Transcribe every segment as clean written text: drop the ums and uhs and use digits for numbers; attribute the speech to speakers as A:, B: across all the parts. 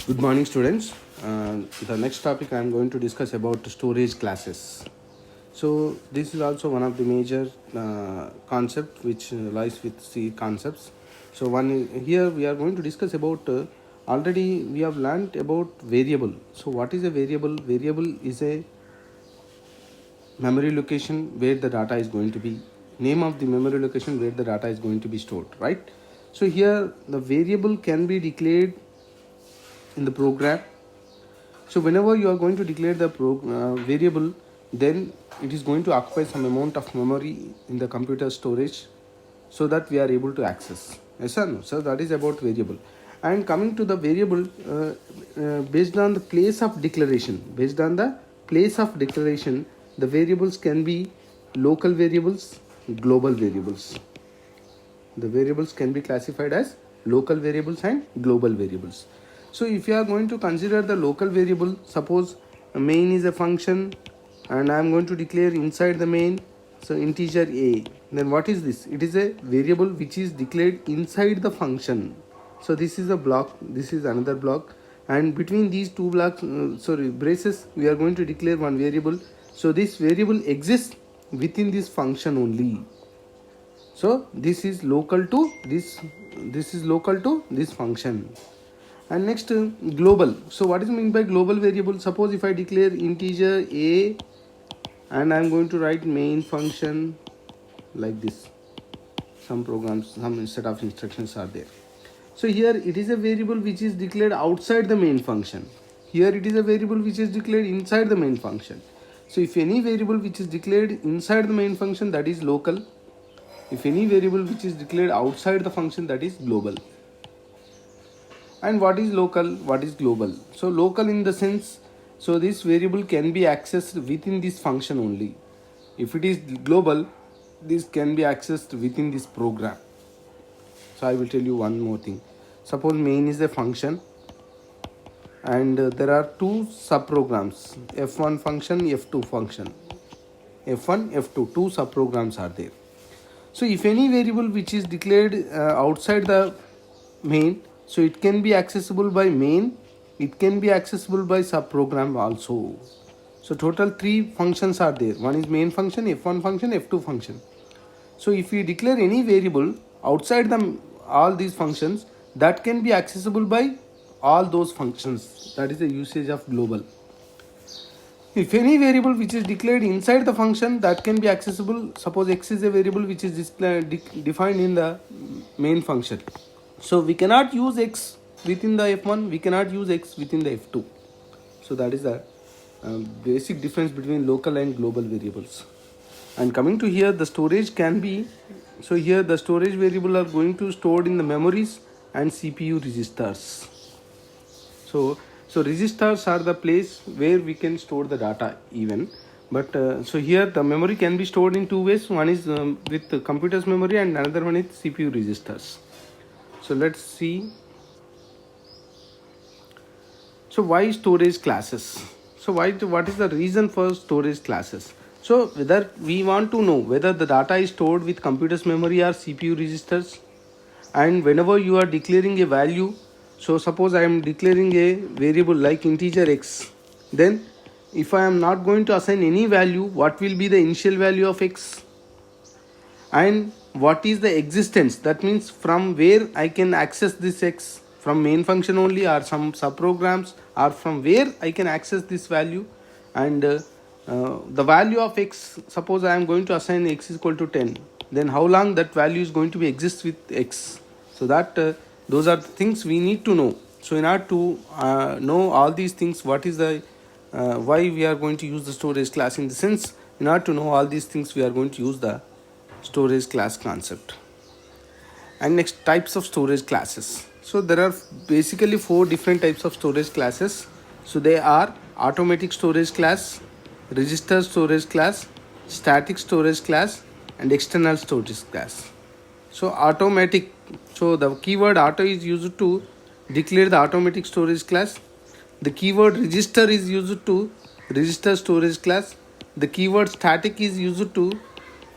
A: Good morning, students. The next topic I am going to discuss about storage classes. So this is also one of the major concept which lies with C concepts. So here we are going to discuss about already we have learnt about variable. So what is a variable? Variable is a memory location where the data is going to be, name of the memory location where the data is going to be stored, right? So here the variable can be declared in the program. So whenever you are going to declare the variable, then it is going to occupy some amount of memory in the computer storage so that we are able to access. Yes or no? So that is about variable. And coming to the variable, based on the place of declaration, the variables can be local variables, global variables. The variables can be classified as local variables and global variables. So if you are going to consider the local variable, suppose main is a function and I am going to declare inside the main, so integer a, then what is this? It is a variable which is declared inside the function. So this is a block, this is another block, and between these two blocks, braces, we are going to declare one variable. So this variable exists within this function only. So this is local to this is local to this function. And next, global. So what is meant by global variable? Suppose if I declare integer a and I am going to write main function like this. Some programs, some set of instructions are there. So here it is a variable which is declared outside the main function. Here it is a variable which is declared inside the main function. So if any variable which is declared inside the main function, that is local. If any variable which is declared outside the function, that is global. And what is local, what is global? So local in the sense, so this variable can be accessed within this function only. If it is global, this can be accessed within this program. So I will tell you one more thing. Suppose main is a function and there are two subprograms, f1 function, f2 function. f1, f2, two subprograms are there. So if any variable which is declared outside the main, so it can be accessible by main, it can be accessible by subprogram also. So total three functions are there. One is main function, f1 function, f2 function. So if we declare any variable outside all these functions, that can be accessible by all those functions. That is the usage of global. If any variable which is declared inside the function, that can be accessible. Suppose x is a variable which is defined in the main function. So we cannot use x within the f1, we cannot use x within the f2. So that is the basic difference between local and global variables. And coming to here, the storage can be, so here the storage variable are going to stored in the memories and CPU registers. So registers are the place where we can store the data even. But so here the memory can be stored in two ways. One is with the computer's memory and another one is CPU registers. So let's see. So why storage classes? So what is the reason for storage classes? So whether we want to know whether the data is stored with computer's memory or CPU registers, and whenever you are declaring a value, so suppose I am declaring a variable like integer x, then if I am not going to assign any value, what will be the initial value of x? And what is the existence? That means from where I can access this x, from main function only or some subprograms, or from where I can access this value. And the value of x, suppose I am going to assign x is equal to 10, then how long that value is going to be exist with x. So that those are the things we need to know. So in order to know all these things, what is the why we are going to use the storage class, in the sense, in order to know all these things, we are going to use the storage class concept. And next, types of storage classes. So there are basically four different types of storage classes. So they are automatic storage class, register storage class, static storage class, and external storage class. So automatic, so the keyword auto is used to declare the automatic storage class. The keyword register is used to register storage class. The keyword static is used to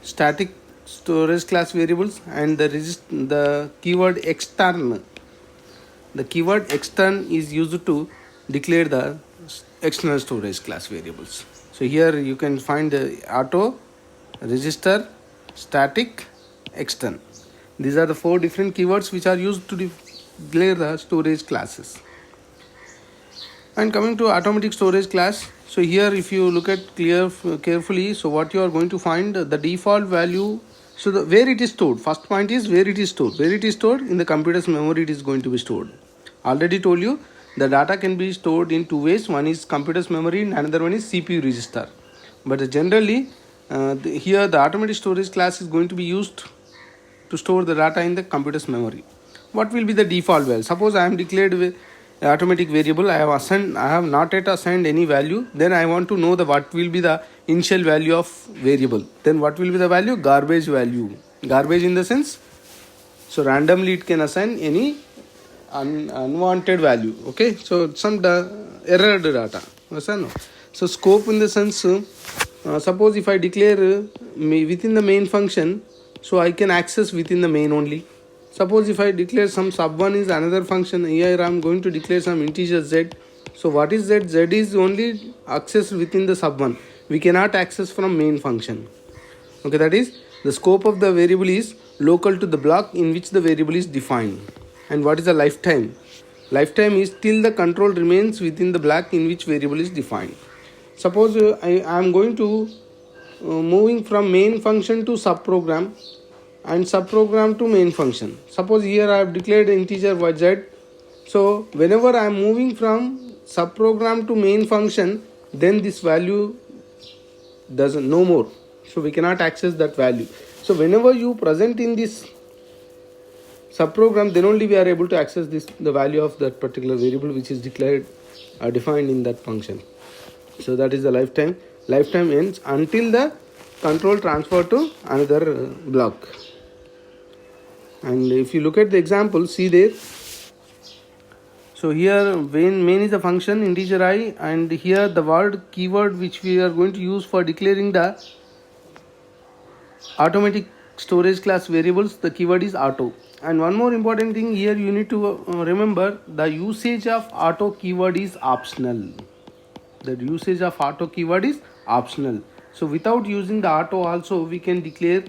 A: static storage class variables, and the keyword external the keyword extern is used to declare the external storage class variables. So here you can find the auto, register, static, extern. These are the 4 different keywords which are used to declare the storage classes. And coming to automatic storage class, so here if you look at carefully, so what you are going to find, the default value, so where it is stored, first point is where it is stored. Where it is stored, in the computer's memory it is going to be stored. Already told you the data can be stored in 2 ways. One is computer's memory and another one is CPU register. But generally here the automatic storage class is going to be used to store the data in the computer's memory. What will be the default value? Suppose I am declared with automatic variable, I have not yet assigned any value, then I want to know what will be the initial value of variable. Then what will be the value? Garbage value. Garbage in the sense, so randomly it can assign any unwanted value. Okay, so some error data. So scope in the sense, suppose if I declare within the main function, so I can access within the main only. Suppose if I declare some sub1 is another function, here I am going to declare some integer z. So what is z? Z is only accessed within the sub1. We cannot access from main function. Okay, that is the scope of the variable is local to the block in which the variable is defined. And what is the lifetime? Lifetime is till the control remains within the block in which variable is defined. Suppose I am going to moving from main function to subprogram and subprogram to main function. Suppose here I have declared integer z. So whenever I am moving from subprogram to main function, then this value doesn't no more. So we cannot access that value. So whenever you present in this subprogram, then only we are able to access the value of that particular variable which is declared defined in that function. So that is the lifetime. Lifetime ends until the control transfer to another block. And if you look at the example, see there. So here main is a function integer I, and here the word keyword which we are going to use for declaring the automatic storage class variables, the keyword is auto. And one more important thing here you need to remember, the usage of auto keyword is optional. The usage of auto keyword is optional. So without using the auto also we can declare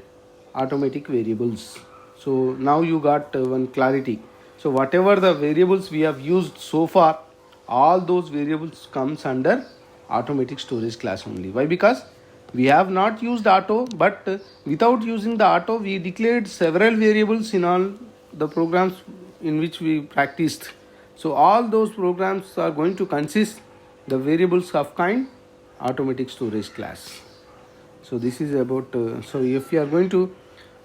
A: automatic variables. So now you got one clarity. So whatever the variables we have used so far, all those variables comes under automatic storage class only. Why? Because we have not used auto, but without using the auto we declared several variables in all the programs in which we practiced. So all those programs are going to consist the variables of kind automatic storage class. So this is about so if you are going to,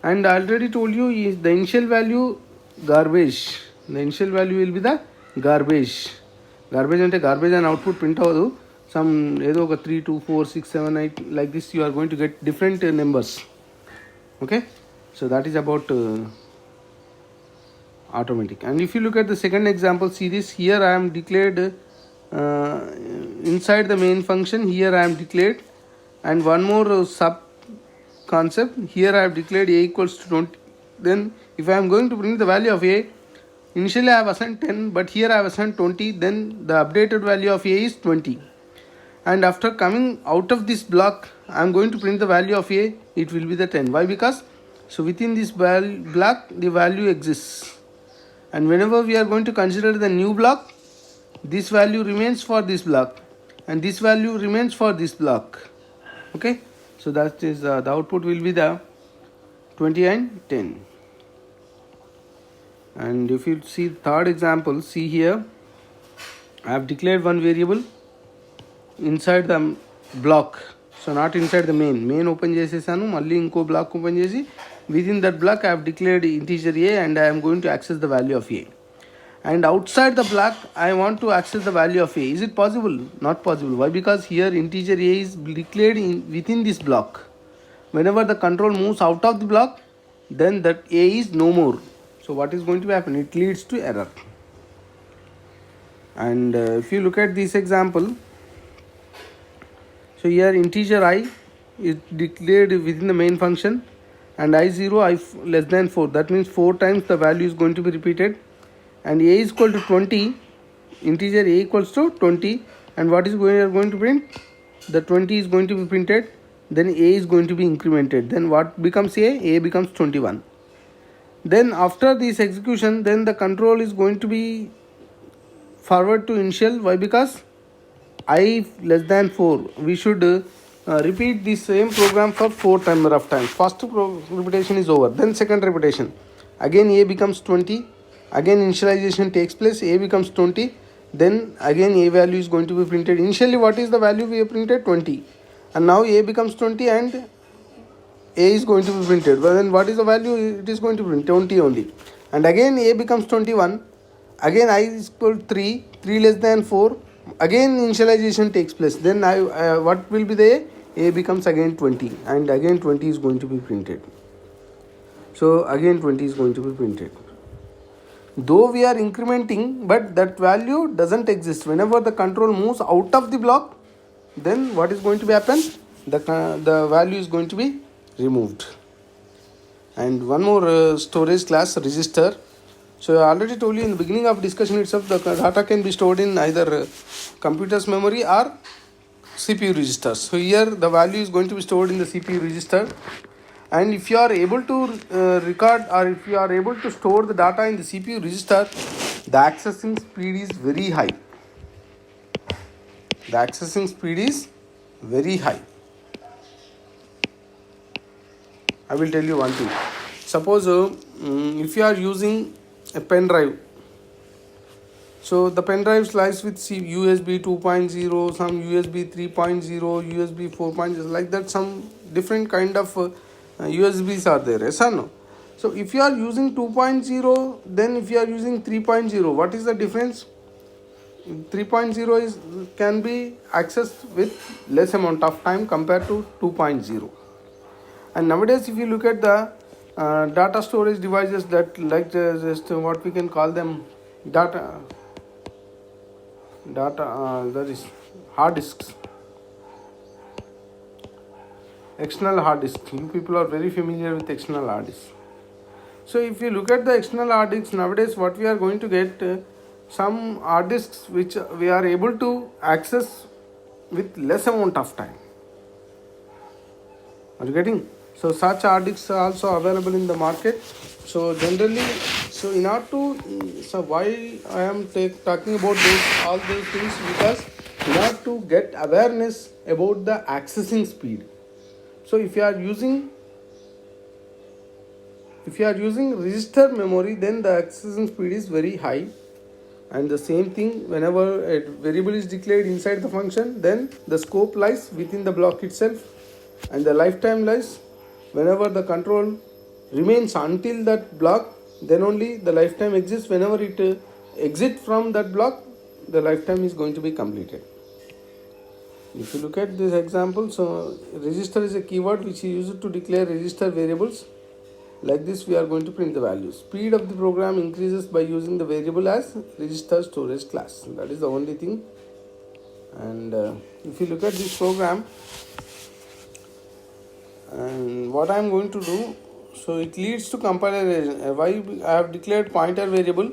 A: and I already told you is the initial value garbage. The initial value will be the garbage. Garbage ante garbage and output print avadu. Some 3, 2, 4, 6, 7, 8 like this you are going to get different numbers. Okay, so that is about automatic. And if you look at the second example, see this, here I am declared inside the main function, here I am declared, and one more sub concept, here I have declared a equals to 20. Then if I am going to print the value of a, initially I have assigned 10, but here I have assigned 20, then the updated value of a is 20. And after coming out of this block, I am going to print the value of a, it will be the 10. Why? Because so within this block the value exists, and whenever we are going to consider the new block, this value remains for this block and this value remains for this block. Okay, so that is the output will be the 20 and 10. And if you see third example, see here I have declared one variable inside the block, so not inside the main open chesesanu, malli inko block open chesi, within that block I have declared integer a and I am going to access the value of a, and outside the block I want to access the value of a. Is it possible? Not possible. Why? Because here integer a is declared within this block. Whenever the control moves out of the block, then that a is no more. So what is going to happen? It leads to error. And if you look at this example, so here integer I is declared within the main function, and I0 I less than 4. That means 4 times the value is going to be repeated. and a is equal to 20, integer a equals to 20, and what is going to print? The 20 is going to be printed, then a is going to be incremented, then what becomes a becomes 21. Then after this execution, then the control is going to be forward to initial. Why? Because I less than 4. We should repeat the same program for 4 number of times. First repetition is over, then second repetition, again a becomes 20, again initialization takes place, a becomes 20, then again a value is going to be printed. Initially what is the value we have printed? 20, and now a becomes 20 and a is going to be printed. Well, then what is the value? It is going to print 20 only, and again a becomes 21, again I is equal to 3 less than 4, again initialization takes place, then what will be the a becomes again 20, and again 20 is going to be printed. So again 20 is going to be printed, though we are incrementing, but that value doesn't exist. Whenever the control moves out of the block, then what is going to be happen? The value is going to be removed. And one more storage class, register. So I already told you in the beginning of discussion itself, the data can be stored in either computer's memory or CPU registers. So here the value is going to be stored in the CPU register, and if you are able to record, or if you are able to store the data in the CPU register, the accessing speed is very high. The accessing speed is very high. I will tell you one thing. Suppose if you are using a pen drive, so the pen drive lies with USB 2.0, some USB 3.0, USB 4.0, like that. Some different kind of USBs are there, yes or no? So if you are using 2.0, then if you are using 3.0, what is the difference? 3.0 is can be accessed with less amount of time compared to 2.0. And nowadays, if you look at the data storage devices, that like just what we can call them that is hard disks, external hard disk. You people are very familiar with external hard disk. So if you look at the external hard disks nowadays, what we are going to get, some hard disks which we are able to access with less amount of time. Are you getting? So such hard disks are also available in the market. So generally, so in order to, so why I am talking about all those things, because in order to get awareness about the accessing speed. So if you are using register memory, then the accessing speed is very high. And the same thing, whenever a variable is declared inside the function, then the scope lies within the block itself, and the lifetime lies whenever the control remains until that block, then only the lifetime exists. Whenever it exits from that block, the lifetime is going to be completed. If you look at this example, so register is a keyword which is used to declare register variables. Like this, we are going to print the value. Speed of the program increases by using the variable as register storage class. That is the only thing. And if you look at this program, and what I am going to do, so it leads to compilation. Why I have declared pointer variable,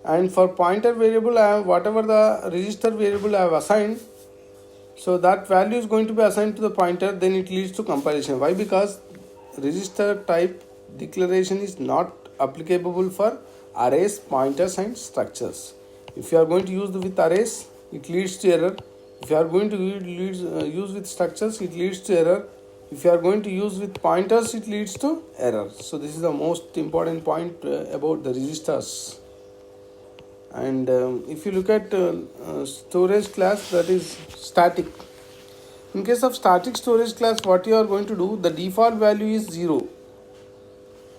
A: and for pointer variable I have whatever the register variable I have assigned, so that value is going to be assigned to the pointer. Then it leads to compilation. Why? Because register type declaration is not applicable for arrays, pointers and structures. If you are going to use with arrays, it leads to error. If you are going to use with structures, it leads to error. If you are going to use with pointers, it leads to error. So this is the most important point about the registers. And if you look at storage class, that is static. In case of static storage class, what you are going to do, the default value is 0.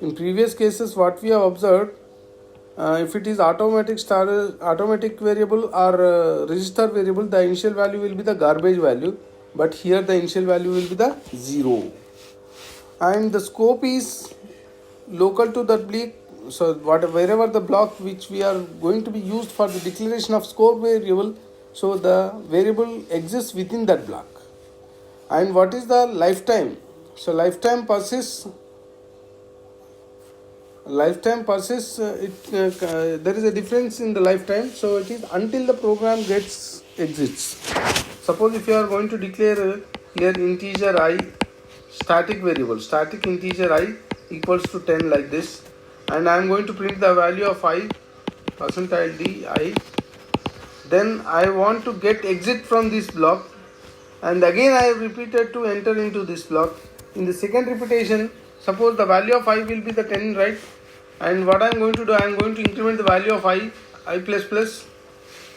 A: In previous cases, what we have observed, if it is automatic variable or register variable, the initial value will be the garbage value, but here the initial value will be the 0, and the scope is local to that block. So wherever the block which we are going to be used for the declaration of scope variable, so the variable exists within that block. And what is the lifetime? So lifetime persists lifetime process, there is a difference in the lifetime. So it is until the program gets exits. Suppose if you are going to declare here integer I, static variable, static integer I equals to 10 like this, and I am going to print the value of I, percentile d I. Then I want to get exit from this block, and again I have repeated to enter into this block. In the second repetition, suppose the value of I will be the 10, right? And what I am going to do, I am going to increment the value of I plus plus,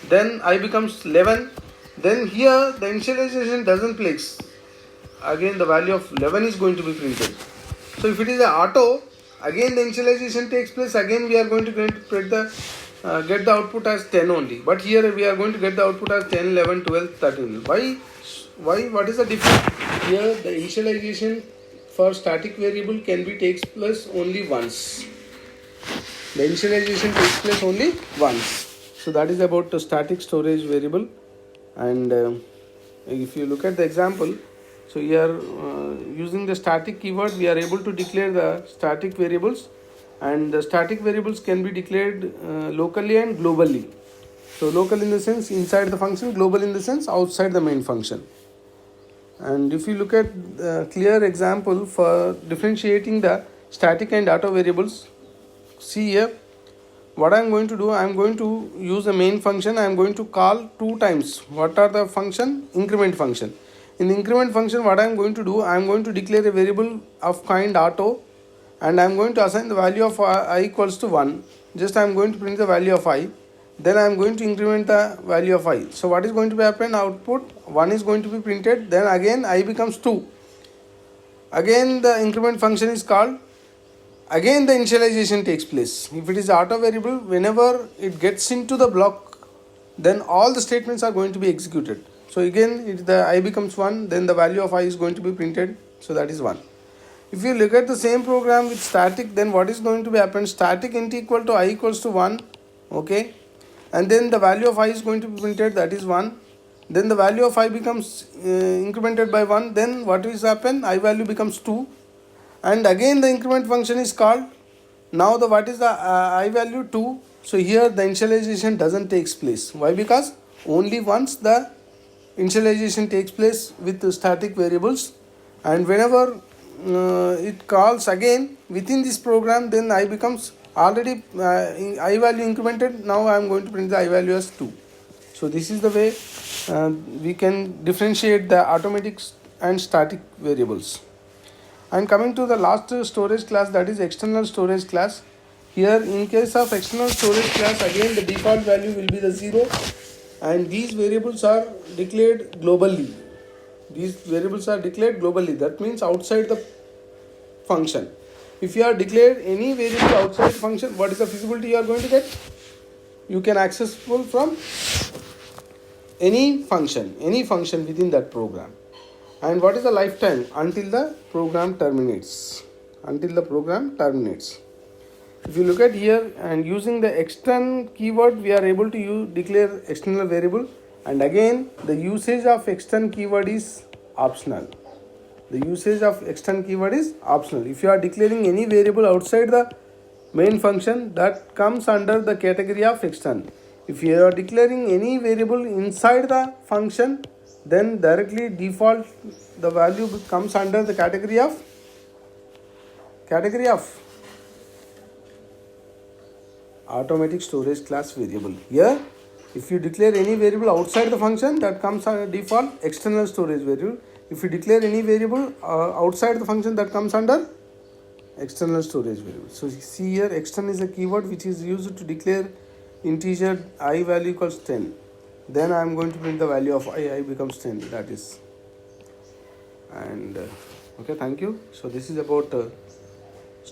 A: then I becomes 11. Then here the initialization doesn't place. Again the value of 11 is going to be printed. So if it is a auto, again the initialization takes place. Again we are going to get the output as 10 only. But here we are going to get the output as 10, 11, 12, 13. Why? What is the difference? Here the initialization for static variable can be takes place only once. The initialization takes place only once. So that is about the static storage variable. And if you look at the example, so here using the static keyword, we are able to declare the static variables, and the static variables can be declared locally and globally. So local in the sense inside the function, global in the sense outside the main function. And if you look at the clear example for differentiating the static and auto variables, see here what I am going to do. I am going to use a main function. I am going to call 2 times. What are the function? Increment function. In the increment function, what I am going to do, I am going to declare a variable of kind auto, and I am going to assign the value of I equals to 1. Just I am going to print the value of I. Then I am going to increment the value of I. So what is going to be happen? Output 1 is going to be printed. Then again I becomes 2. Again the increment function is called. Again the initialization takes place. If it is auto variable, whenever it gets into the block, then all the statements are going to be executed. So again if the I becomes 1, then the value of I is going to be printed. So that is 1. If you look at the same program with static, then what is going to be happen? Static int equal to I equals to 1. Okay. And then the value of I is going to be printed, that is 1. Then the value of I becomes incremented by 1. Then what is happen? I value becomes 2. And again the increment function is called. Now the what is the I value? 2. So here the initialization doesn't takes place. Why? Because only once the initialization takes place with the static variables, and whenever it calls again within this program, then I becomes already I value incremented. Now I am going to print the I value as 2. So this is the way we can differentiate the automatic and static variables. And coming to the last storage class, that is external storage class. Here in case of external storage class, again the default value will be the 0, and these variables are declared globally. These variables are declared globally. That means outside the function. If you are declared any variable outside function, what is the feasibility you are going to get? You can accessible from any function within that program. And what is the lifetime? Until the program terminates. Until the program terminates. If you look at here, and using the extern keyword, we are able to declare external variable. And again, the usage of extern keyword is optional. The usage of extern keyword is optional. If you are declaring any variable outside the main function, that comes under the category of extern. If you are declaring any variable inside the function, then directly default the value comes under the category of automatic storage class variable. Here, if you declare any variable outside the function, that comes under default external storage variable. If you declare any variable outside the function, that comes under external storage variable. So see here, extern is a keyword which is used to declare integer I value equals 10. Then I am going to print the value of I becomes 10, that is. And okay, thank you. So this is about